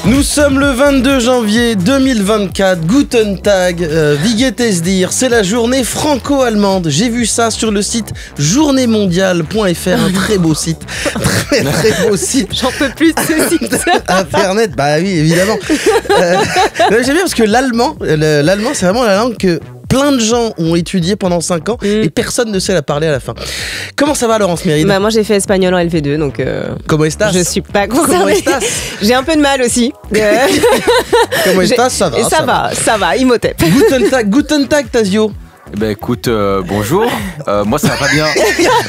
Nous sommes le 22 janvier 2024, Guten Tag, wie geht es dir, c'est la journée franco-allemande. J'ai vu ça sur le site journéemondiale.fr, un très beau site, très beau site. J'en peux plus de ce site. Internet, bah oui, évidemment. J'aime bien parce que l'allemand, c'est vraiment la langue que plein de gens ont étudié pendant 5 ans et personne ne sait la parler à la fin. Comment ça va, Laurence Méride? Moi j'ai fait espagnol en LV2, donc Comment estás? je suis pas concernée. J'ai un peu de mal aussi. Comment estás? Ça va. Et ça va, Imhotep. Guten Tag, Tazio. Eh ben écoute, bonjour. Moi ça va pas bien.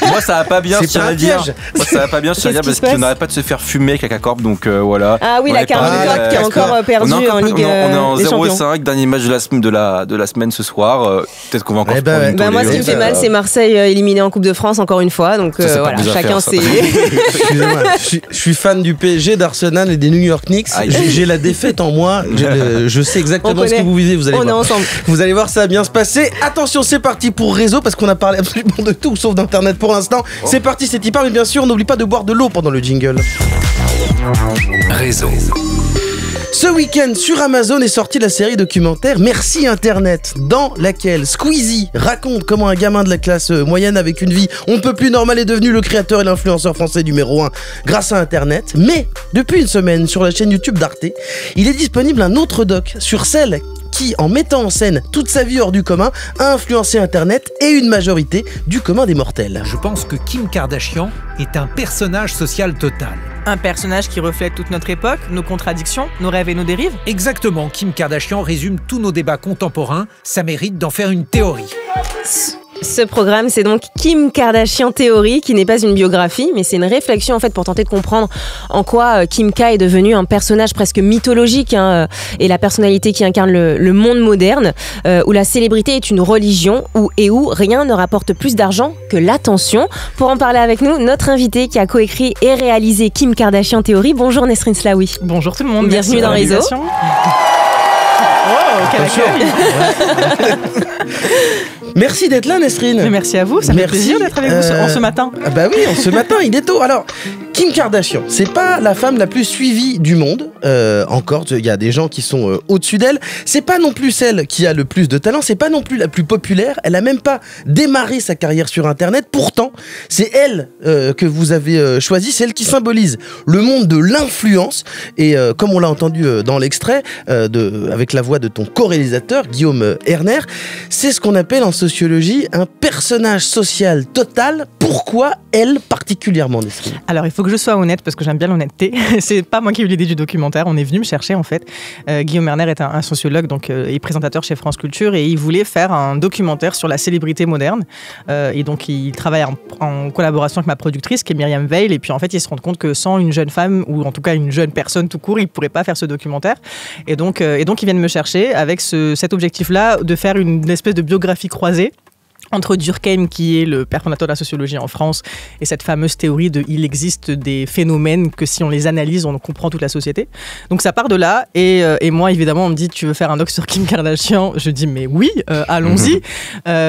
Moi ça va pas bien, je tiens à dire. Moi ça va pas bien, je tiens à dire, parce qu'on n'arrête pas de se faire fumer avec la Corp, donc voilà. Ah oui, la Corp qui est encore perdue en Ligue. On est en 0-5, dernier match de la semaine ce soir. Peut-être qu'on va encore prendre une moi ce qui me fait mal, c'est Marseille éliminé en Coupe de France encore une fois, donc voilà, chacun ses... Excusez-moi, je suis fan du PSG, d'Arsenal et des New York Knicks. J'ai la défaite en moi, je sais exactement ce que vous vivez, vous allez voir. On est ensemble. Vous allez voir, ça va bien se passer. Attention, c'est parti pour réseau, parce qu'on a parlé absolument de tout sauf d'internet pour l'instant. C'est parti, c'est Tipa, mais bien sûr n'oublie pas de boire de l'eau pendant le jingle. Réseau. Ce week-end sur Amazon est sortie la série documentaire Merci Internet, dans laquelle Squeezie raconte comment un gamin de la classe moyenne avec une vie on ne peut plus normale est devenu le créateur et l'influenceur français numéro 1 grâce à Internet. Mais depuis une semaine sur la chaîne YouTube d'Arte, il est disponible un autre doc sur celle qui, en mettant en scène toute sa vie hors du commun, a influencé Internet et une majorité du commun des mortels. Je pense que Kim Kardashian est un personnage social total. Un personnage qui reflète toute notre époque, nos contradictions, nos rêves et nos dérives. Exactement, Kim Kardashian résume tous nos débats contemporains, ça mérite d'en faire une théorie. Ce programme, c'est donc Kim Kardashian Theory, qui n'est pas une biographie, mais c'est une réflexion en fait pour tenter de comprendre en quoi Kim K est devenue un personnage presque mythologique et la personnalité qui incarne le monde moderne, où la célébrité est une religion et où rien ne rapporte plus d'argent que l'attention. Pour en parler avec nous, notre invité qui a coécrit et réalisé Kim Kardashian Theory. Bonjour Nesrine Slaoui. Bonjour tout le monde. Bienvenue dans Réseau. Oh, quel accueil. Merci d'être là, Nesrine. Merci à vous, ça me fait plaisir d'être avec vous en ce matin. Bah oui, en ce matin, il est tôt. Alors, Kim Kardashian, c'est pas la femme la plus suivie du monde. Encore, il y a des gens qui sont au-dessus d'elle. C'est pas non plus celle qui a le plus de talent. C'est pas non plus la plus populaire. Elle a même pas démarré sa carrière sur Internet. Pourtant, c'est elle que vous avez choisie. C'est elle qui symbolise le monde de l'influence. Et comme on l'a entendu dans l'extrait, avec la voix de ton co-réalisateur, Guillaume Erner, c'est ce qu'on appelle en sociologie un personnage social total. Pourquoi elle particulièrement, Nesrine? Alors, il faut que je sois honnête parce que j'aime bien l'honnêteté. C'est pas moi qui ai eu l'idée du documentaire. On est venu me chercher en fait. Guillaume Erner est un sociologue donc et présentateur chez France Culture et il voulait faire un documentaire sur la célébrité moderne. Et donc il travaille en collaboration avec ma productrice qui est Myriam Veil. Et puis en fait il se rend compte que sans une jeune femme ou en tout cas une jeune personne tout court, il pourrait pas faire ce documentaire. Et donc ils viennent me chercher avec cet objectif-là de faire une espèce de biographie croisée entre Durkheim, qui est le père fondateur de la sociologie en France, et cette fameuse théorie de il existe des phénomènes que si on les analyse, on comprend toute la société. Donc ça part de là, et moi évidemment on me dit tu veux faire un doc sur Kim Kardashian? Je dis mais oui, allons-y.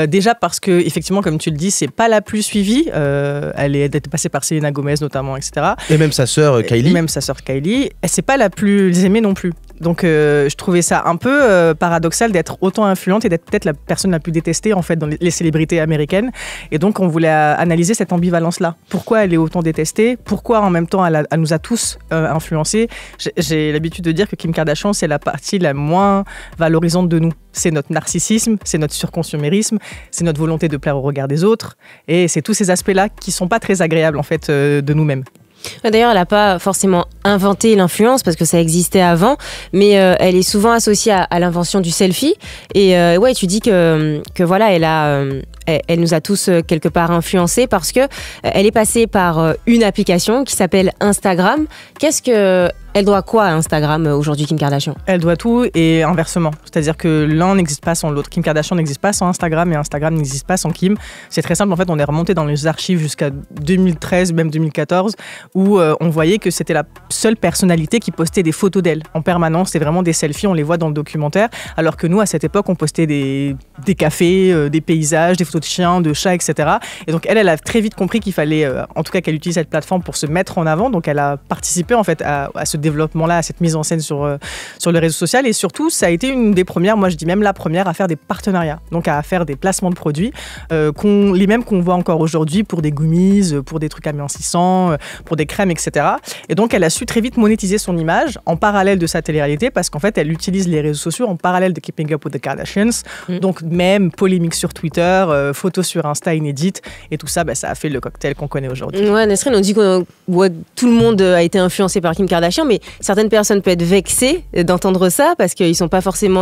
Déjà parce que effectivement comme tu le dis, c'est pas la plus suivie. Elle est passée par Selena Gomez notamment, etc. Et même sa sœur Kylie. Et c'est pas la plus aimée non plus. Donc je trouvais ça un peu paradoxal d'être autant influente et d'être peut-être la personne la plus détestée en fait dans les célébrités américaines. Et donc on voulait analyser cette ambivalence-là. Pourquoi elle est autant détestée? Pourquoi en même temps elle nous a tous influencés? J'ai l'habitude de dire que Kim Kardashian c'est la partie la moins valorisante de nous. C'est notre narcissisme, c'est notre surconsumérisme, c'est notre volonté de plaire au regard des autres. Et c'est tous ces aspects-là qui sont pas très agréables en fait de nous-mêmes. D'ailleurs, elle n'a pas forcément inventé l'influence parce que ça existait avant, mais elle est souvent associée à l'invention du selfie. Et ouais, tu dis que voilà, elle nous a tous quelque part influencés parce que elle est passée par une application qui s'appelle Instagram. Elle doit quoi à Instagram aujourd'hui, Kim Kardashian? Elle doit tout et inversement. C'est-à-dire que l'un n'existe pas sans l'autre. Kim Kardashian n'existe pas sans Instagram et Instagram n'existe pas sans Kim. C'est très simple. En fait, on est remonté dans les archives jusqu'à 2013, même 2014, où on voyait que c'était la seule personnalité qui postait des photos d'elle en permanence. C'est vraiment des selfies, on les voit dans le documentaire. Alors que nous, à cette époque, on postait des cafés, des paysages, des photos de chiens, de chats, etc. Et donc, elle a très vite compris qu'il fallait, en tout cas, qu'elle utilise cette plateforme pour se mettre en avant. Donc, elle a participé en fait à ce développement-là, à cette mise en scène sur le réseau social. Et surtout, ça a été une des premières, moi je dis même la première, à faire des partenariats, donc à faire des placements de produits, les mêmes qu'on voit encore aujourd'hui pour des gummies, pour des trucs amincissants, pour des crèmes, etc. Et donc, elle a su très vite monétiser son image en parallèle de sa télé-réalité, parce qu'en fait, elle utilise les réseaux sociaux en parallèle de Keeping Up with the Kardashians. Donc, même polémique sur Twitter, photos sur Insta inédites, et tout ça, ça a fait le cocktail qu'on connaît aujourd'hui. Ouais, Nesrine, on dit que tout le monde a été influencé par Kim Kardashian, mais certaines personnes peuvent être vexées d'entendre ça, parce qu'ils n'ont pas forcément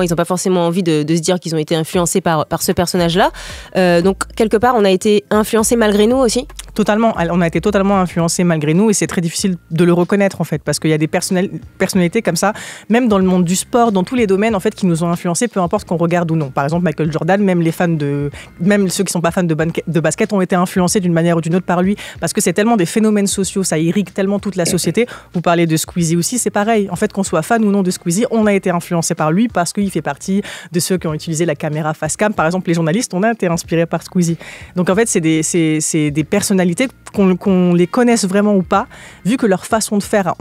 envie de se dire qu'ils ont été influencés par ce personnage-là. Donc, quelque part, on a été influencés malgré nous aussi. Totalement, on a été totalement influencés malgré nous, et c'est très difficile de le reconnaître en fait, parce qu'il y a des personnalités comme ça, même dans le monde du sport, dans tous les domaines en fait, qui nous ont influencés, peu importe qu'on regarde ou non. Par exemple, Michael Jordan, même ceux qui sont pas fans de basket ont été influencés d'une manière ou d'une autre par lui, parce que c'est tellement des phénomènes sociaux, ça irrigue tellement toute la société. Vous parlez de Squeezie aussi, c'est pareil. En fait, qu'on soit fan ou non de Squeezie, on a été influencé par lui parce qu'il fait partie de ceux qui ont utilisé la caméra face cam. Par exemple, les journalistes, on a été inspirés par Squeezie. Donc en fait, c'est des personnalités qu'on les connaisse vraiment ou pas, vu que leur façon de faire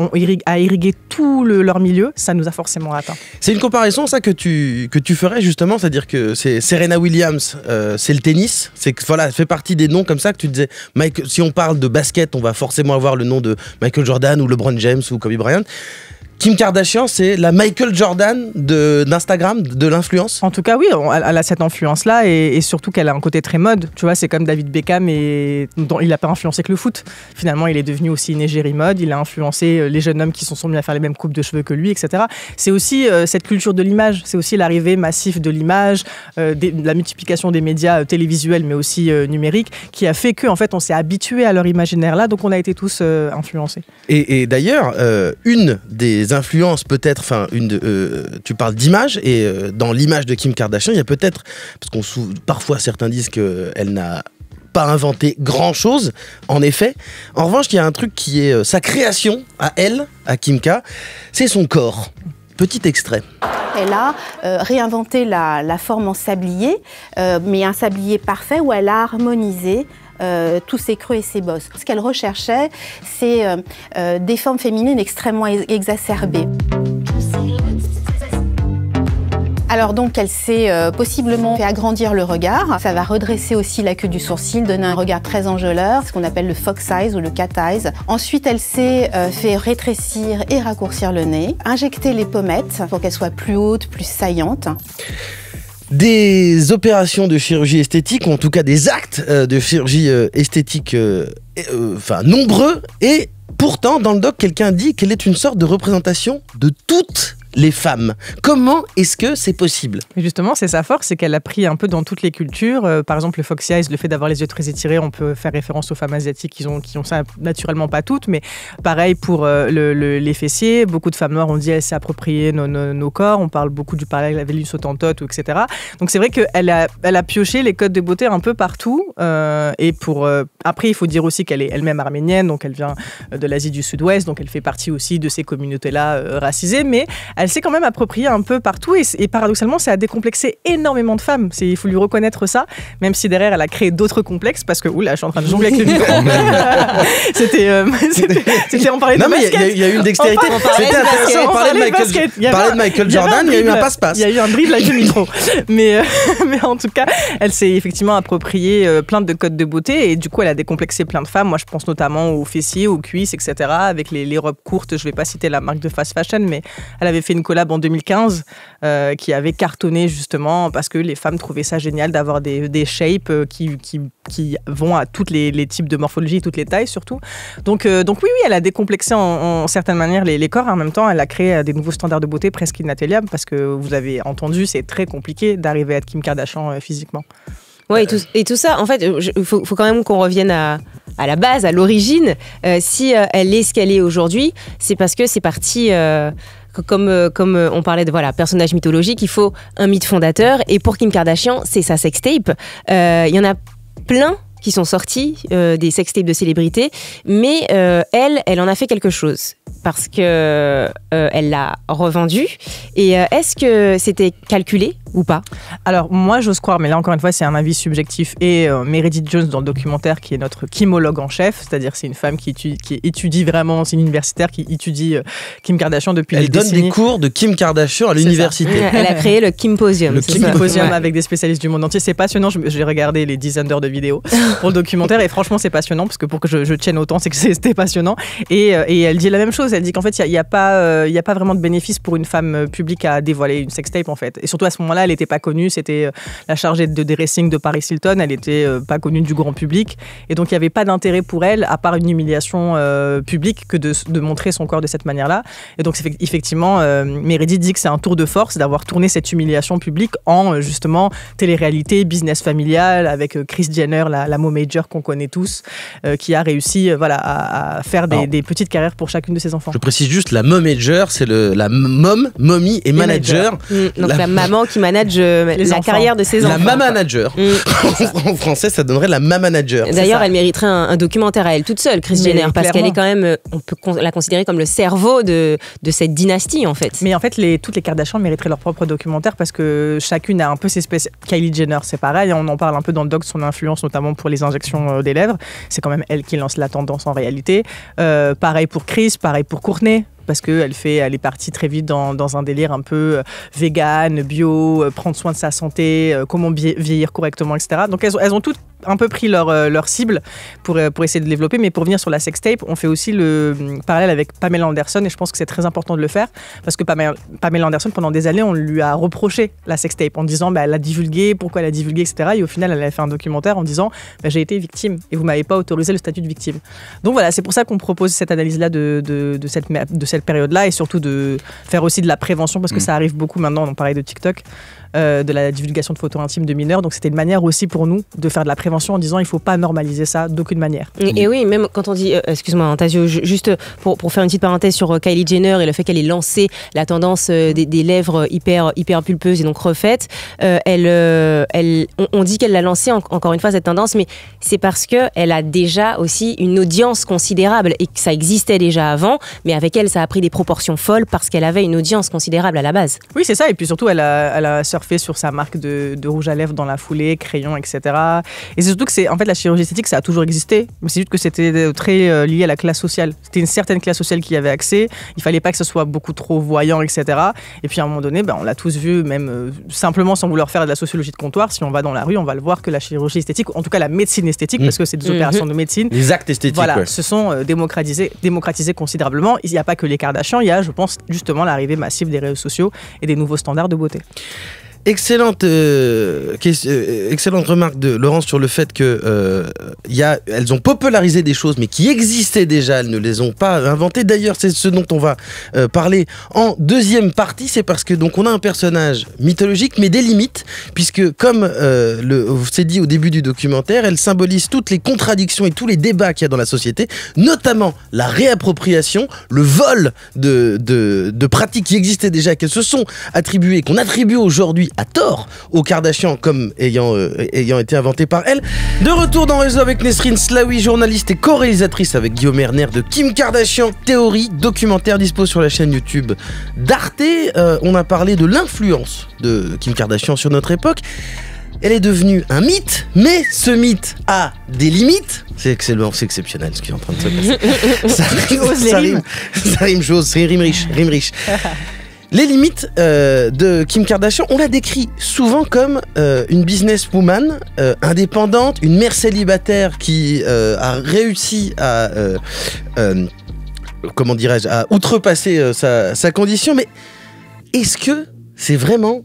a irrigué tout leur milieu, ça nous a forcément atteint. C'est une comparaison, ça, que tu ferais justement, c'est-à-dire que c'est Serena Williams, c'est le tennis, c'est que voilà, ça fait partie des noms comme ça que tu disais. Si on parle de basket, on va forcément avoir le nom de Michael Jordan ou LeBron James ou Kobe Bryant. Kim Kardashian, c'est la Michael Jordan d'Instagram, de l'influence? En tout cas, oui, elle a cette influence-là, et surtout qu'elle a un côté très mode. Tu vois, c'est comme David Beckham, il n'a pas influencé que le foot. Finalement, il est devenu aussi une égérie mode. Il a influencé les jeunes hommes qui sont mis à faire les mêmes coupes de cheveux que lui, etc. C'est aussi cette culture de l'image. C'est aussi l'arrivée massive de l'image, la multiplication des médias télévisuels, mais aussi numériques, qui a fait qu'en fait, on s'est habitué à leur imaginaire-là. Donc, on a été tous influencés. Et d'ailleurs, une des influences peut-être, tu parles d'image, et dans l'image de Kim Kardashian, il y a peut-être, parce parfois certains disent qu'elle n'a pas inventé grand-chose, en effet. En revanche, il y a un truc qui est sa création à elle, à Kim K, c'est son corps. Petit extrait. Elle a réinventé la forme en sablier, mais un sablier parfait où elle a harmonisé tous ses creux et ses bosses. Ce qu'elle recherchait, c'est des formes féminines extrêmement exacerbées. Alors donc, elle s'est possiblement fait agrandir le regard. Ça va redresser aussi la queue du sourcil, donner un regard très enjôleur, ce qu'on appelle le fox eyes ou le cat eyes. Ensuite, elle s'est fait rétrécir et raccourcir le nez, injecter les pommettes pour qu'elles soient plus hautes, plus saillantes. Des opérations de chirurgie esthétique, ou en tout cas des actes de chirurgie esthétique nombreux, et pourtant dans le doc quelqu'un dit qu'elle est une sorte de représentation de toutes les femmes. Comment est-ce que c'est possible? Justement, c'est sa force, c'est qu'elle a pris un peu dans toutes les cultures. Par exemple, le foxy eyes, le fait d'avoir les yeux très étirés, on peut faire référence aux femmes asiatiques qui ont ça, naturellement pas toutes, mais pareil pour les fessiers. Beaucoup de femmes noires ont dit qu'elles s'est approprié nos corps. On parle beaucoup du parallèle avec l'île sautantote, etc. Donc c'est vrai qu'elle a pioché les codes de beauté un peu partout. Après, il faut dire aussi qu'elle est elle-même arménienne, donc elle vient de l'Asie du Sud-Ouest, donc elle fait partie aussi de ces communautés-là racisées, mais elle s'est quand même appropriée un peu partout, et paradoxalement, ça a décomplexé énormément de femmes. Il faut lui reconnaître ça, même si derrière, elle a créé d'autres complexes, parce que, oula, je suis en train de jongler avec le micro. C'était on parlait de basket. Non, mais il y a eu une dextérité. C'était intéressant, on parlait de Michael Jordan, il y a eu un passe-passe. Il y a eu un dribble avec le micro. Mais en tout cas, elle s'est effectivement appropriée plein de codes de beauté, et du coup, elle a décomplexé plein de femmes. Moi, je pense notamment aux fessiers, aux cuisses, etc., avec les robes courtes. Je vais pas citer la marque de fast fashion, mais elle avait fait une collab en 2015 qui avait cartonné justement parce que les femmes trouvaient ça génial d'avoir des shapes qui vont à tous les types de morphologie, toutes les tailles surtout. Donc oui, elle a décomplexé en certaines manières les corps. En même temps, elle a créé des nouveaux standards de beauté presque inatteignables, parce que vous avez entendu, c'est très compliqué d'arriver à être Kim Kardashian physiquement. Ouais, et tout ça, en fait, il faut quand même qu'on revienne à la base, à l'origine. Si elle est ce qu'elle est aujourd'hui, c'est parce que c'est parti... Comme on parlait de personnage mythologique, il faut un mythe fondateur. Et pour Kim Kardashian, c'est sa sextape. Il y en a plein qui sont sortis, des sextapes de célébrités, mais elle en a fait quelque chose parce que elle l'a revendu. Et est-ce que c'était calculé ou pas? Alors moi j'ose croire, mais là encore une fois c'est un avis subjectif, et Meredith Jones dans le documentaire, qui est notre kimologue en chef, c'est-à-dire c'est une femme qui étudie vraiment, c'est une universitaire qui étudie Kim Kardashian depuis des décennies. Elle donne des cours de Kim Kardashian à l'université. Elle a créé le Kimposium. Le Kimposium avec des spécialistes du monde entier. C'est passionnant, j'ai regardé les 10 heures de vidéos pour le documentaire, et franchement c'est passionnant, parce que pour que je tienne autant, c'est que c'était passionnant. Et elle dit la même chose, elle dit qu'en fait il n'y a pas vraiment de bénéfice pour une femme publique à dévoiler une sextape en fait. Et surtout à ce moment-là, elle n'était pas connue, c'était la chargée de dressing de Paris Hilton, elle n'était pas connue du grand public, et donc il n'y avait pas d'intérêt pour elle, à part une humiliation publique, que de montrer son corps de cette manière-là. Et donc effectivement, Meredith dit que c'est un tour de force d'avoir tourné cette humiliation publique en justement télé-réalité, business familial, avec Kris Jenner, la momager qu'on connaît tous, qui a réussi à faire des petites carrières pour chacune de ses enfants. Je précise juste, la momager, c'est la mommy et manager. Donc la maman qui manage la carrière de ses enfants. La mamanager. En français, ça donnerait la mamanager. D'ailleurs, elle mériterait un documentaire à elle toute seule, Kris Jenner, parce qu'elle est quand même, on peut la considérer comme le cerveau de cette dynastie en fait. Mais en fait, toutes les Kardashian mériteraient leur propre documentaire, parce que chacune a un peu ses spécialités. Kylie Jenner, c'est pareil, on en parle un peu dans le doc, son influence notamment pour les injections des lèvres. C'est quand même elle qui lance la tendance en réalité. Pareil pour Kris, pareil pour Kourtney, parce qu'elle est partie très vite dans un délire un peu vegan, bio, prendre soin de sa santé, comment vieillir correctement, etc. Donc elles ont toutes un peu pris leur cible pour essayer de développer. Mais pour venir sur la sextape, on fait aussi le parallèle avec Pamela Anderson, et je pense que c'est très important de le faire, parce que Pamela Anderson, pendant des années, on lui a reproché la sextape en disant elle a divulgué, pourquoi elle a divulgué, etc. Et au final, elle a fait un documentaire en disant j'ai été victime et vous m'avez pas autorisé le statut de victime. Donc voilà, c'est pour ça qu'on propose cette analyse-là de cette période-là, et surtout de faire aussi de la prévention, parce que ça arrive beaucoup maintenant, on parlait de TikTok, de la divulgation de photos intimes de mineurs, donc c'était une manière aussi pour nous de faire de la prévention en disant il ne faut pas normaliser ça d'aucune manière. Et oui, même quand on dit, excuse-moi Antasio, juste pour faire une petite parenthèse sur Kylie Jenner et le fait qu'elle ait lancé la tendance des lèvres hyper pulpeuses et donc refaites, on dit qu'elle l'a lancé encore une fois cette tendance, mais c'est parce qu'elle a déjà aussi une audience considérable et que ça existait déjà avant, mais avec elle ça a pris des proportions folles parce qu'elle avait une audience considérable à la base. Oui, c'est ça, et puis surtout elle a surfé sur sa marque de rouge à lèvres dans la foulée, crayon, etc. Et c'est surtout que en fait la chirurgie esthétique ça a toujours existé, mais c'est juste que c'était très lié à la classe sociale. C'était une certaine classe sociale qui y avait accès, il fallait pas que ce soit beaucoup trop voyant, etc. Et puis à un moment donné, on l'a tous vu, même simplement sans vouloir faire de la sociologie de comptoir, si on va dans la rue, on va le voir que la chirurgie esthétique, en tout cas la médecine esthétique, parce que c'est des opérations de médecine, les actes esthétiques, se sont démocratisés considérablement. Il n'y a pas que les Kardashian, il y a, je pense, justement l'arrivée massive des réseaux sociaux et des nouveaux standards de beauté. Excellente remarque de Laurence sur le fait que elles ont popularisé des choses mais qui existaient déjà, elles ne les ont pas inventées. D'ailleurs, c'est ce dont on va parler en deuxième partie. C'est parce que donc on a un personnage mythologique mais des limites, puisque comme c'est dit au début du documentaire, elle symbolise toutes les contradictions et tous les débats qu'il y a dans la société, notamment la réappropriation, le vol de pratiques qui existaient déjà, qu'elles se sont attribuées, qu'on attribue aujourd'hui à tort aux Kardashian comme ayant été inventé par elle. De retour dans Réseau avec Nesrine Slaoui, journaliste et co-réalisatrice avec Guillaume Erner de Kim Kardashian Théorie, documentaire dispo sur la chaîne YouTube d'Arte. On a parlé de l'influence de Kim Kardashian sur notre époque. Elle est devenue un mythe, mais ce mythe a des limites. C'est excellent, c'est exceptionnel ce qui est en train de se passer. Ça rime chose, c'est rime riche. Les limites de Kim Kardashian, on la décrit souvent comme une businesswoman indépendante, une mère célibataire qui a réussi à outrepasser sa condition. Mais est-ce que c'est vraiment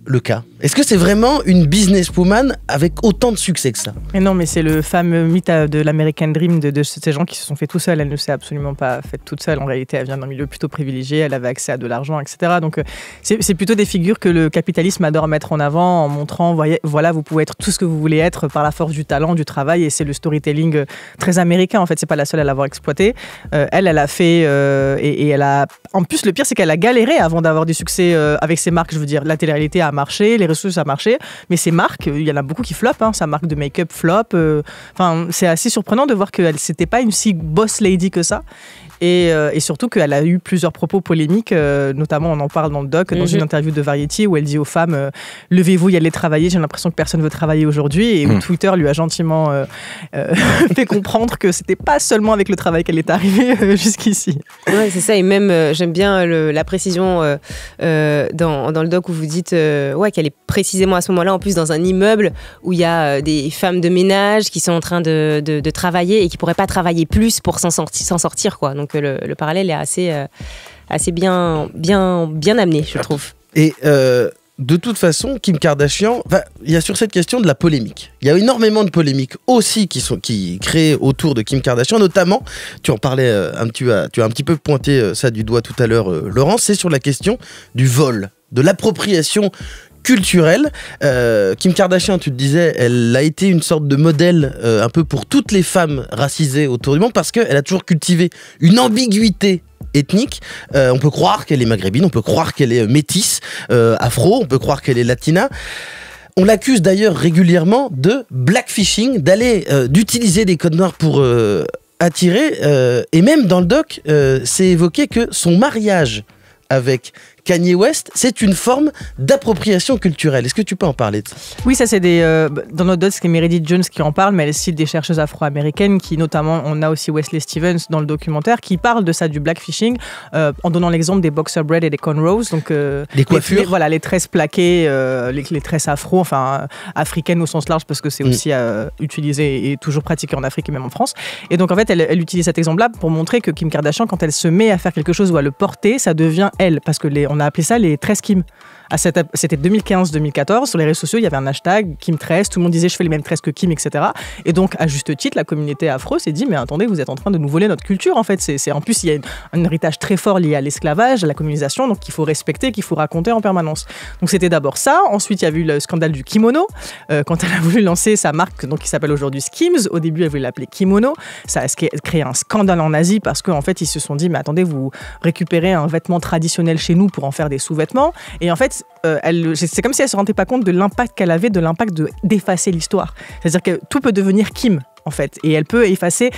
le cas? Est-ce que c'est vraiment une businesswoman avec autant de succès que ça? Mais non, mais c'est le fameux mythe de l'American Dream de ces gens qui se sont fait tout seuls. Elle ne s'est absolument pas faite toute seule. En réalité, elle vient d'un milieu plutôt privilégié, elle avait accès à de l'argent, etc. Donc, c'est plutôt des figures que le capitalisme adore mettre en avant en montrant, voilà, vous pouvez être tout ce que vous voulez être par la force du talent, du travail, et c'est le storytelling très américain. En fait, c'est pas la seule à l'avoir exploité. Elle a fait, et elle a... En plus, le pire, c'est qu'elle a galéré avant d'avoir du succès avec ses marques. Je veux dire, la télé-réalité a marché, les réseaux ça a marché, mais ces marques, il y en a beaucoup qui flopent, sa marque de make-up flop. C'est assez surprenant de voir qu'elle n'était pas une si boss lady que ça. Et surtout qu'elle a eu plusieurs propos polémiques, notamment on en parle dans le doc, dans une interview de Variety où elle dit aux femmes levez-vous, y allez travailler, j'ai l'impression que personne veut travailler aujourd'hui, et où Twitter lui a gentiment fait comprendre que c'était pas seulement avec le travail qu'elle est arrivée jusqu'ici. Ouais, c'est ça, et même j'aime bien la précision dans le doc où vous dites qu'elle est précisément à ce moment-là en plus dans un immeuble où il y a des femmes de ménage qui sont en train de travailler et qui pourraient pas travailler plus pour s'en sortir, quoi. Donc le parallèle est assez bien amené, je trouve. Et de toute façon, Kim Kardashian, il y a sur cette question de la polémique. Il y a énormément de polémiques aussi qui créent autour de Kim Kardashian, notamment, tu en parlais, tu as un petit peu pointé ça du doigt tout à l'heure, Laurence, c'est sur la question du vol, de l'appropriation culturelle. Kim Kardashian, tu te disais, elle a été une sorte de modèle un peu pour toutes les femmes racisées autour du monde parce qu'elle a toujours cultivé une ambiguïté ethnique. On peut croire qu'elle est maghrébine, on peut croire qu'elle est métisse, afro, on peut croire qu'elle est latina. On l'accuse d'ailleurs régulièrement de blackfishing, d'utiliser des codes noirs pour attirer. Et même dans le doc, c'est évoqué que son mariage avec Kanye West, c'est une forme d'appropriation culturelle. Est-ce que tu peux en parler de ça ? Oui, ça c'est dans notre doc, c'est Meredith Jones qui en parle, mais elle cite des chercheuses afro-américaines qui, notamment, on a aussi Wesley Stevens dans le documentaire, qui parle de ça, du blackfishing, en donnant l'exemple des boxer braids et des cornrows, donc les coiffures. Les tresses plaquées, les tresses afro, enfin africaines au sens large, parce que c'est aussi utilisé et toujours pratiqué en Afrique et même en France. Et donc en fait, elle utilise cet exemple-là pour montrer que Kim Kardashian, quand elle se met à faire quelque chose ou à le porter, ça devient elle, parce que on a appelé ça les tresses Kim. C'était 2015-2014, sur les réseaux sociaux, il y avait un hashtag Kim Tress, tout le monde disait je fais les mêmes tresses que Kim, etc. Et donc, à juste titre, la communauté afro s'est dit mais attendez, vous êtes en train de nous voler notre culture, en fait. En plus, il y a un héritage très fort lié à l'esclavage, à la colonisation, donc qu'il faut respecter, qu'il faut raconter en permanence. Donc c'était d'abord ça. Ensuite, il y a eu le scandale du kimono, quand elle a voulu lancer sa marque, donc, qui s'appelle aujourd'hui Skims. Au début, elle voulait l'appeler Kimono. Ça a créé un scandale en Asie parce qu'en fait, ils se sont dit mais attendez, vous récupérez un vêtement traditionnel chez nous pour en faire des sous-vêtements. Et en fait, c'est comme si elle ne se rendait pas compte de l'impact qu'elle avait, de l'impact d'effacer l'histoire. C'est-à-dire que tout peut devenir Kim, en fait. Et elle peut effacer,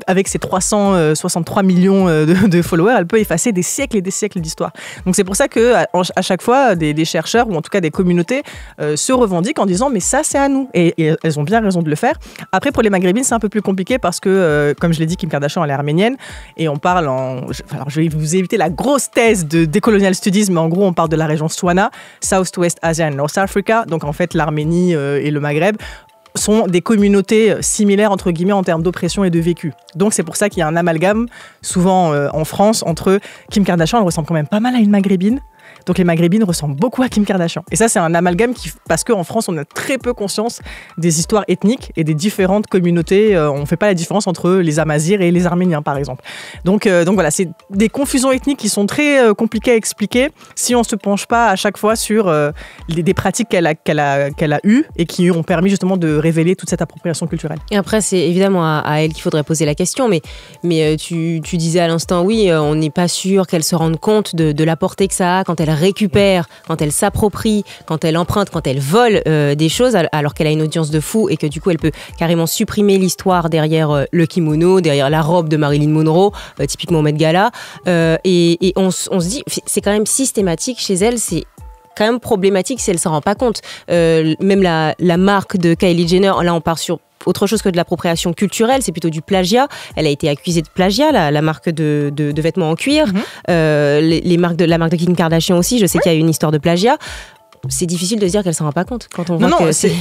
avec ses 363 millions de followers, elle peut effacer des siècles et des siècles d'histoire. Donc c'est pour ça qu'à chaque fois, des chercheurs, ou en tout cas des communautés, se revendiquent en disant mais ça, c'est à nous. Et elles ont bien raison de le faire. Après, pour les maghrébines, c'est un peu plus compliqué parce que, comme je l'ai dit, Kim Kardashian, elle est arménienne. Et on parle alors je vais vous éviter la grosse thèse de Decolonial Studies, mais en gros, on parle de la région Swana, South-West Asia and North Africa. Donc en fait, l'Arménie et le Maghreb sont des communautés similaires, entre guillemets, en termes d'oppression et de vécu. Donc c'est pour ça qu'il y a un amalgame, souvent en France, entre Kim Kardashian, elle ressemble quand même pas mal à une maghrébine. Donc les maghrébines ressemblent beaucoup à Kim Kardashian. Et ça, c'est un amalgame parce qu'en France, on a très peu conscience des histoires ethniques et des différentes communautés. On ne fait pas la différence entre les Amazirs et les Arméniens, par exemple. Donc voilà, c'est des confusions ethniques qui sont très compliquées à expliquer si on ne se penche pas à chaque fois sur des pratiques qu'elle a eues et qui ont permis justement de révéler toute cette appropriation culturelle. Et après, c'est évidemment à elle qu'il faudrait poser la question. Mais tu disais à l'instant, oui, on n'est pas sûr qu'elle se rende compte de la portée que ça a quand elle récupère, quand elle s'approprie, quand elle emprunte, quand elle vole des choses alors qu'elle a une audience de fou et que du coup elle peut carrément supprimer l'histoire derrière le kimono, derrière la robe de Marilyn Monroe, typiquement Met Gala. Et on se dit, c'est quand même systématique chez elle, c'est quand même problématique si elle s'en rend pas compte. Même la marque de Kylie Jenner, là on part sur autre chose que de l'appropriation culturelle, c'est plutôt du plagiat. Elle a été accusée de plagiat, la marque de vêtements en cuir. La marque de Kim Kardashian aussi, je sais qu'il y a une histoire de plagiat. C'est difficile de se dire qu'elle s'en rend pas compte quand on voit que c'est...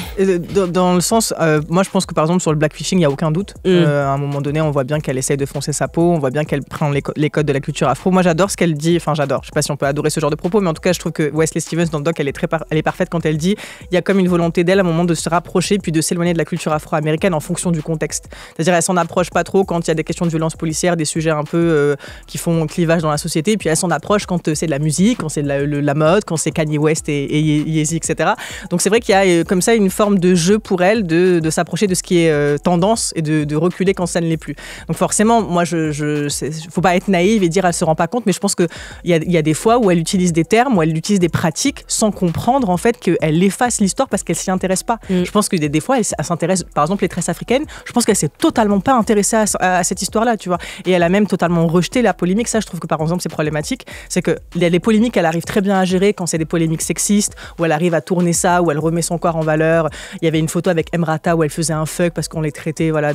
Dans le sens, moi je pense que par exemple sur le blackfishing, il n'y a aucun doute. À un moment donné, on voit bien qu'elle essaye de foncer sa peau, on voit bien qu'elle prend les codes de la culture afro. Moi j'adore ce qu'elle dit, enfin j'adore, je sais pas si on peut adorer ce genre de propos, mais en tout cas je trouve que Wesley Stevens dans le doc, elle est parfaite quand elle dit il y a comme une volonté d'elle à un moment de se rapprocher puis de s'éloigner de la culture afro-américaine en fonction du contexte. C'est-à-dire elle s'en approche pas trop quand il y a des questions de violence policière, des sujets un peu qui font clivage dans la société, puis elle s'en approche quand c'est de la musique, quand c'est de la mode, quand c'est Kanye West et Yeezy, etc. Donc c'est vrai qu'il y a comme ça une forme de jeu pour elle de s'approcher de ce qui est tendance et de reculer quand ça ne l'est plus. Donc forcément, moi, faut pas être naïve et dire elle se rend pas compte, mais je pense qu'il y a des fois où elle utilise des termes, où elle utilise des pratiques sans comprendre en fait qu'elle efface l'histoire parce qu'elle s'y intéresse pas. Je pense que des fois, elle s'intéresse, par exemple, les tresses africaines, je pense qu'elle s'est totalement pas intéressée à cette histoire-là, tu vois. Et elle a même totalement rejeté la polémique. Ça, je trouve que par exemple, c'est problématique. C'est que les polémiques, elle arrive très bien à gérer quand c'est des polémiques sexistes, où elle arrive à tourner ça, où elle remet son corps en valeur. Il y avait une photo avec Emrata où elle faisait un fuck parce qu'on les traitait, voilà,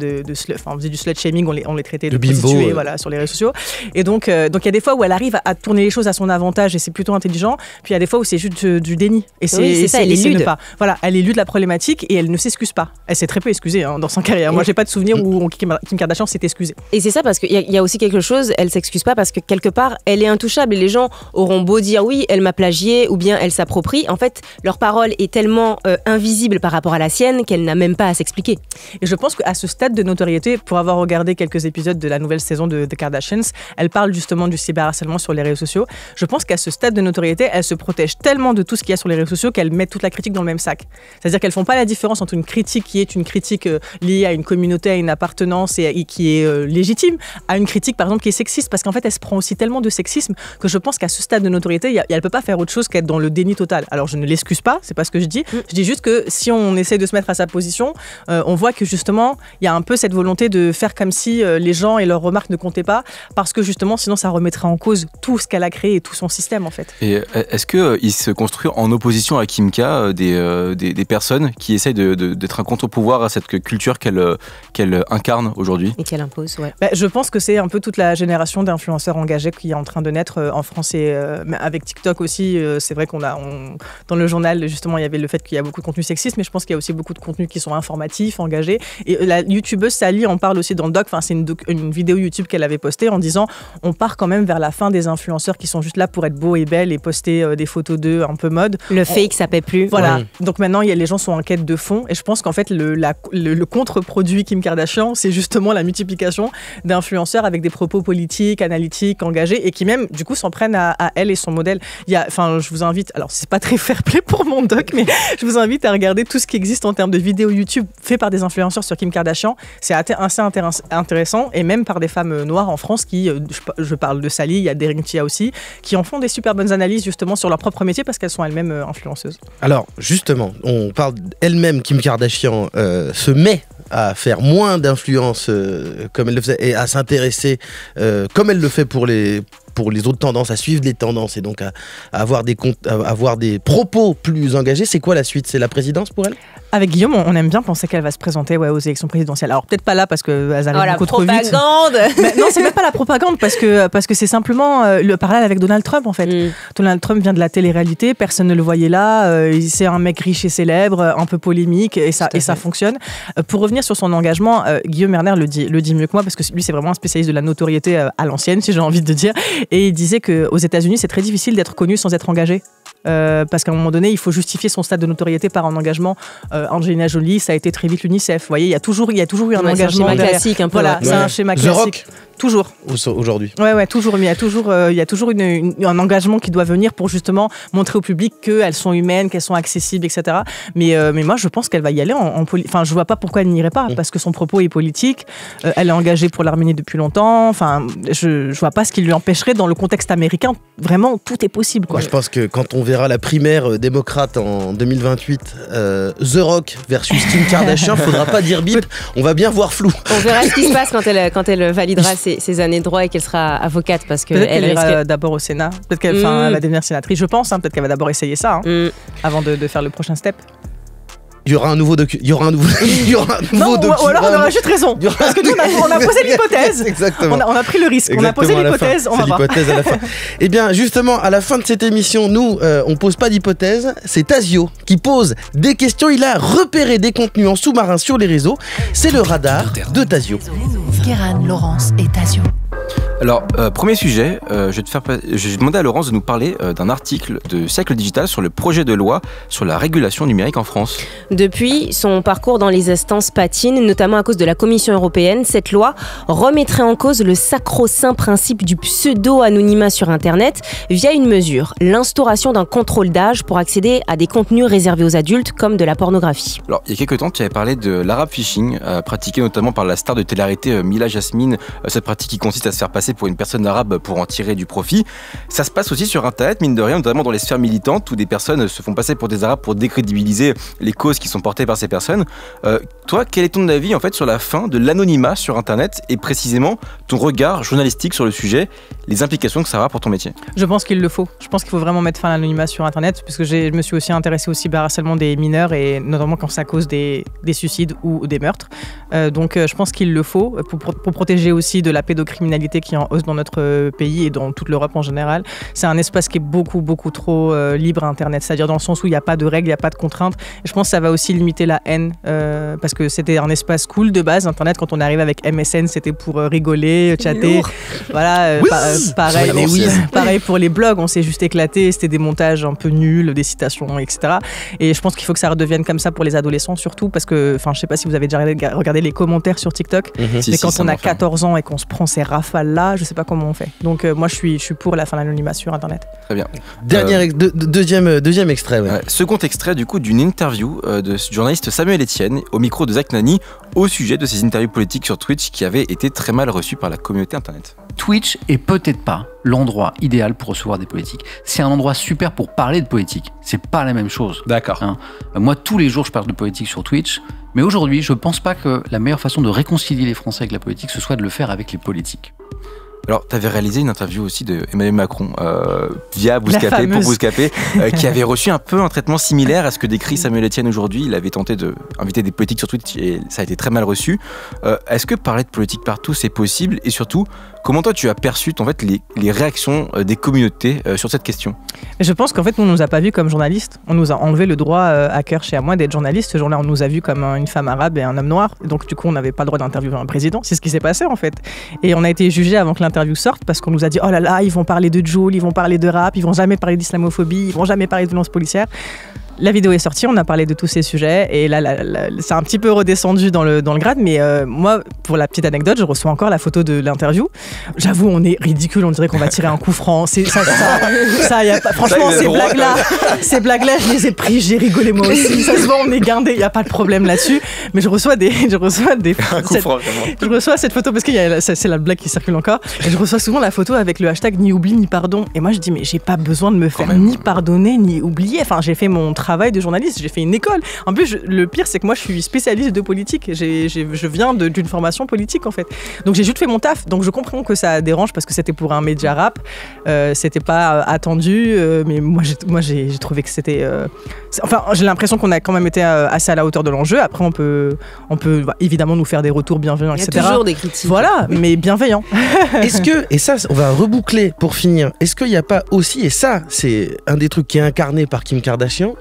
on faisait du slut shaming, on les traitait de prostituées, voilà, sur les réseaux sociaux. Et donc il y a des fois où elle arrive à tourner les choses à son avantage et c'est plutôt intelligent. Puis il y a des fois où c'est juste du déni. Et c'est ça, elle élude. Voilà, elle élude la problématique et elle ne s'excuse pas. Elle s'est très peu excusée dans sa carrière. Moi, j'ai pas de souvenir où Kim Kardashian s'est excusée. Et c'est ça parce qu'il y a aussi quelque chose, elle s'excuse pas parce que quelque part, elle est intouchable et les gens auront beau dire oui, elle m'a plagié ou bien elle s'approprie. En fait, leur parole est tellement invisible par rapport à la sienne qu'elle n'a même pas à s'expliquer. Et je pense qu'à ce stade de notoriété, pour avoir regardé quelques épisodes de la nouvelle saison de The Kardashians, elle parle justement du cyberharcèlement sur les réseaux sociaux. Je pense qu'à ce stade de notoriété, elle se protège tellement de tout ce qu'il y a sur les réseaux sociaux qu'elle met toute la critique dans le même sac. C'est-à-dire qu'elles font pas la différence entre une critique qui est une critique liée à une communauté, à une appartenance et qui est légitime, à une critique par exemple qui est sexiste, parce qu'en fait elle se prend aussi tellement de sexisme que je pense qu'à ce stade de notoriété, elle peut pas faire autre chose qu'être dans le déni total. Alors je ne l'excuse pas, c'est pas ce que je dis. Je dis juste que si on essaie de se mettre à sa position, on voit que justement il y a un peu cette volonté de faire comme si les gens et leurs remarques ne comptaient pas, parce que justement sinon ça remettrait en cause tout ce qu'elle a créé et tout son système en fait. Et est-ce qu'il se construit en opposition à Kim K des personnes qui essayent d'être un contre-pouvoir à cette culture qu'elle incarne aujourd'hui et qu'elle impose, ouais. Je pense que c'est un peu toute la génération d'influenceurs engagés qui est en train de naître en France et avec TikTok aussi. C'est vrai dans le journal justement il y avait le fait qu'il y a beaucoup de contenu sexiste, mais je pense qu'il y a aussi beaucoup de contenus qui sont informatifs, engagés. Et la youtubeuse Sally en parle aussi dans le doc. Enfin, c'est une vidéo YouTube qu'elle avait postée en disant on part quand même vers la fin des influenceurs qui sont juste là pour être beaux et belles et poster des photos d'eux un peu mode. Le fake, ça paie plus. Voilà. Ouais. Donc maintenant, les gens sont en quête de fond. Et je pense qu'en fait, le contre-produit Kim Kardashian, c'est justement la multiplication d'influenceurs avec des propos politiques, analytiques, engagés et qui même, du coup, s'en prennent à elle et son modèle. Je vous invite, alors c'est pas très fair-play pour mon doc, mais je vous invite à regarder tout ce qui existe en termes de vidéos YouTube fait par des influenceurs sur Kim Kardashian. C'est assez intéressant et même par des femmes noires en France qui, je parle de Sally, il y a Derek Chia aussi, qui en font des super bonnes analyses justement sur leur propre métier parce qu'elles sont elles-mêmes influenceuses. Alors justement, on parle elle-même, Kim Kardashian se met à faire moins d'influence comme elle le faisait et à s'intéresser comme elle le fait pour les autres tendances, à suivre les tendances et donc à avoir des propos plus engagés. C'est quoi la suite? C'est la présidence pour elle? Avec Guillaume, on aime bien penser qu'elle va se présenter aux élections présidentielles. Alors peut-être pas là parce qu'elles arrivent beaucoup trop vite. La propagande. Mais non, c'est même pas la propagande parce que c'est simplement le parallèle avec Donald Trump en fait. Donald Trump vient de la télé-réalité, personne ne le voyait là. C'est un mec riche et célèbre, un peu polémique et ça fonctionne. Pour revenir sur son engagement, Guillaume Erner le dit mieux que moi parce que lui c'est vraiment un spécialiste de la notoriété à l'ancienne, si j'ai envie de dire. Et il disait qu'aux États-Unis c'est très difficile d'être connu sans être engagé. Parce qu'à un moment donné, il faut justifier son stade de notoriété par un engagement. Angelina Jolie, ça a été très vite l'UNICEF. Vous voyez, il y a toujours eu un engagement. C'est un schéma classique un peu. Voilà, c'est un schéma classique. The Rock. Toujours. Aujourd'hui. Ouais, toujours. Mais il y a toujours un engagement qui doit venir pour justement montrer au public qu'elles sont humaines, qu'elles sont accessibles, etc. Mais moi, je pense qu'elle va y aller Enfin, je vois pas pourquoi elle n'irait pas, parce que son propos est politique. Elle est engagée pour l'Arménie depuis longtemps. Enfin, je vois pas ce qui lui empêcherait dans le contexte américain. Vraiment, tout est possible, quoi. Moi, je pense que quand on verra la primaire démocrate en 2028, The Rock versus Kim Kardashian, faudra pas dire bip. On va bien voir flou. On verra ce qui se passe quand elle validera ses années de droit et qu'elle sera avocate parce que peut-être qu'elle ira d'abord au Sénat. Peut-être qu'elle va devenir sénatrice, je pense. Peut-être qu'elle va d'abord essayer ça avant de faire le prochain step. Il y aura un nouveau document. Non, ou alors on aura juste raison. Parce que nous, on a posé l'hypothèse. Exactement. On a pris le risque. Exactement, on a posé l'hypothèse. On va voir. L'hypothèse à la fin. Eh bien, justement, à la fin de cette émission, nous, on pose pas d'hypothèse. C'est Tazio qui pose des questions. Il a repéré des contenus en sous-marin sur les réseaux. C'est le radar de Tazio. Guérin, Laurence et Tazio. Alors, premier sujet, je vais demander à Laurence de nous parler d'un article de Siècle Digital sur le projet de loi sur la régulation numérique en France. Depuis, son parcours dans les instances patine, notamment à cause de la Commission européenne. Cette loi remettrait en cause le sacro-saint principe du pseudo-anonymat sur Internet via une mesure, l'instauration d'un contrôle d'âge pour accéder à des contenus réservés aux adultes comme de la pornographie. Alors, il y a quelques temps, tu avais parlé de l'arabe phishing, pratiqué notamment par la star de télé-réalité Mila Jasmine, cette pratique qui consiste à se faire passer pour une personne arabe pour en tirer du profit. Ça se passe aussi sur Internet, mine de rien, notamment dans les sphères militantes où des personnes se font passer pour des arabes pour décrédibiliser les causes qui sont portées par ces personnes. Toi, quel est ton avis en fait sur la fin de l'anonymat sur Internet et précisément ton regard journalistique sur le sujet, les implications que ça aura pour ton métier? Je pense qu'il le faut. Je pense qu'il faut vraiment mettre fin à l'anonymat sur Internet puisque je me suis aussi intéressé au cyberharcèlement des mineurs et notamment quand ça cause des suicides ou des meurtres. Donc je pense qu'il le faut pour protéger aussi de la pédocriminalité qui est en hausse dans notre pays et dans toute l'Europe en général. C'est un espace qui est beaucoup trop libre Internet, c'est-à-dire dans le sens où il n'y a pas de règles, il n'y a pas de contraintes. Et je pense que ça va aussi limiter la haine parce que c'était un espace cool de base. Internet, quand on arrive avec MSN, c'était pour rigoler, chatter. Voilà, pareil pour les blogs, on s'est juste éclaté, c'était des montages un peu nuls, des citations, etc. Et je pense qu'il faut que ça redevienne comme ça pour les adolescents surtout parce que, je sais pas si vous avez déjà regardé les commentaires sur TikTok, mais quand on a 14 ans et qu'on se prend ces rafales-là, je sais pas comment on fait. Donc moi je suis pour la fin de l'anonymat sur Internet. Très bien. Deuxième extrait. Ouais. Second extrait du coup d'une interview de ce journaliste Samuel Etienne au micro de Zach Nani au sujet de ses interviews politiques sur Twitch qui avaient été très mal reçues par la communauté Internet. Twitch est peut-être pas l'endroit idéal pour recevoir des politiques. C'est un endroit super pour parler de politique. C'est pas la même chose. D'accord. Moi, tous les jours, je parle de politique sur Twitch. Mais aujourd'hui, je pense pas que la meilleure façon de réconcilier les Français avec la politique, ce soit de le faire avec les politiques. Alors, tu avais réalisé une interview aussi de Emmanuel Macron via Bouscapé, pour Bouscapé, qui avait reçu un peu un traitement similaire à ce que décrit Samuel Etienne aujourd'hui. Il avait tenté d'inviter des politiques sur Twitch et ça a été très mal reçu. Est-ce que parler de politique partout, c'est possible? Et surtout, comment toi tu as perçu les réactions des communautés sur cette question? Je pense qu'en fait, on ne nous a pas vus comme journalistes. On nous a enlevé le droit à cœur chez moi d'être journaliste. Ce jour-là, on nous a vus comme une femme arabe et un homme noir. Donc du coup, on n'avait pas le droit d'interviewer un président. C'est ce qui s'est passé en fait. Et on a été jugés avant que l'interview sorte parce qu'on nous a dit « Oh là là, ils vont parler de Jul, ils vont parler de rap, ils vont jamais parler d'islamophobie, ils vont jamais parler de violence policière ». La vidéo est sortie, on a parlé de tous ces sujets et là, c'est un petit peu redescendu dans le grade, mais moi, pour la petite anecdote, je reçois encore la photo de l'interview. J'avoue, on est ridicule, on dirait qu'on va tirer un coup franc. Franchement, ces blagues-là, je les ai prises, j'ai rigolé moi aussi. Ça se voit, on est guindé, il n'y a pas de problème là-dessus. Mais je reçois cette photo parce que c'est la blague qui circule encore. Et je reçois souvent la photo avec le hashtag ni oubli ni pardon. Et moi, je dis mais j'ai pas besoin de me faire ni pardonner ni oublier. Enfin, j'ai fait mon travail de journaliste, j'ai fait une école. En plus, le pire, c'est que moi, je suis spécialiste de politique. Je viens d'une formation politique, en fait. Donc, j'ai juste fait mon taf. Donc, je comprends que ça dérange parce que c'était pour un média rap. C'était pas attendu, mais moi, j'ai trouvé que c'était... j'ai l'impression qu'on a quand même été assez à la hauteur de l'enjeu. Après, on peut évidemment nous faire des retours bienveillants, etc. Il y a toujours des critiques. Voilà, mais bienveillants. Est-ce que, et ça, on va reboucler pour finir, est-ce qu'il n'y a pas aussi, et ça, c'est un des trucs qui est incarné par Kim Kardashian,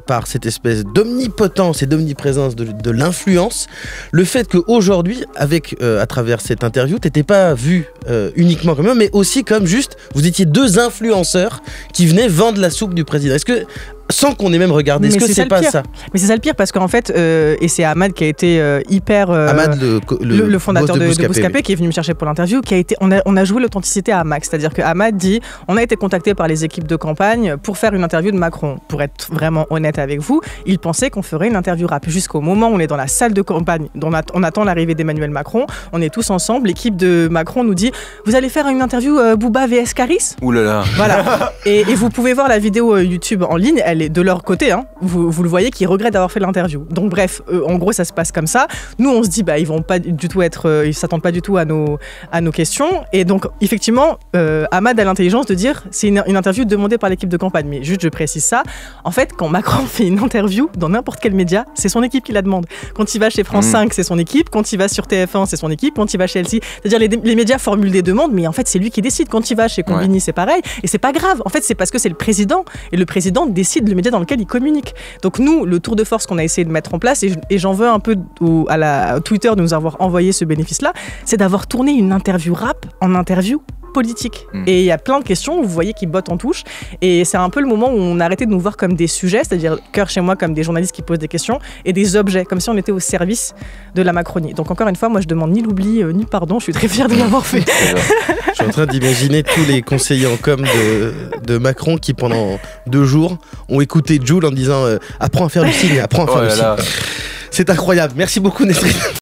par cette espèce d'omnipotence et d'omniprésence de l'influence, le fait qu'aujourd'hui, à travers cette interview, t'étais pas vu uniquement comme eux, mais aussi comme juste, vous étiez deux influenceurs qui venaient vendre la soupe du président. Est-ce que sans qu'on ait même regardé, est-ce que c'est pas ça? Mais c'est ça le pire parce qu'en fait, et c'est Ahmad qui a été hyper... Ahmad, le fondateur de Bouscapé, qui est venu me chercher pour l'interview, on a joué l'authenticité à max. C'est-à-dire que Ahmad dit, on a été contacté par les équipes de campagne pour faire une interview de Macron. Pour être vraiment honnête avec vous, ils pensaient qu'on ferait une interview rap. Jusqu'au moment où on est dans la salle de campagne, on attend l'arrivée d'Emmanuel Macron, on est tous ensemble, l'équipe de Macron nous dit, vous allez faire une interview Booba vs Caris? Ouh là là. Voilà. et vous pouvez voir la vidéo YouTube en ligne, elle est de leur côté, hein. Vous le voyez, qu'ils regrettent d'avoir fait l'interview. Donc bref, en gros ça se passe comme ça. Nous on se dit ils vont pas du tout ils s'attendent pas du tout à nos questions. Et donc effectivement, Ahmad a l'intelligence de dire c'est une interview demandée par l'équipe de campagne. Mais juste je précise ça. En fait, quand Macron fait une interview dans n'importe quel média, c'est son équipe qui la demande. Quand il va chez France 5, c'est son équipe. Quand il va sur TF1, c'est son équipe. Quand il va chez LCI, c'est-à-dire les médias formulent des demandes, mais en fait c'est lui qui décide. Quand il va chez Combini, c'est pareil. Et c'est pas grave. En fait, c'est parce que c'est le président et le président décide le média dans lequel ils communiquent. Donc nous, le tour de force qu'on a essayé de mettre en place, et j'en veux un peu à Twitter de nous avoir envoyé ce bénéfice-là, c'est d'avoir tourné une interview rap en interview politique. Et il y a plein de questions où vous voyez qu'ils bottent en touche, et c'est un peu le moment où on a arrêté de nous voir comme des sujets, c'est-à-dire Cœur chez moi comme des journalistes qui posent des questions, et des objets, comme si on était au service de la Macronie. Donc encore une fois, moi je demande ni l'oubli ni pardon, je suis très fière de l'avoir fait. Je suis en train d'imaginer tous les conseillers en com de Macron qui pendant 2 jours ont écouté Jul en disant apprends à faire le signe, apprends à faire le signe. C'est incroyable. Merci beaucoup Nesrine.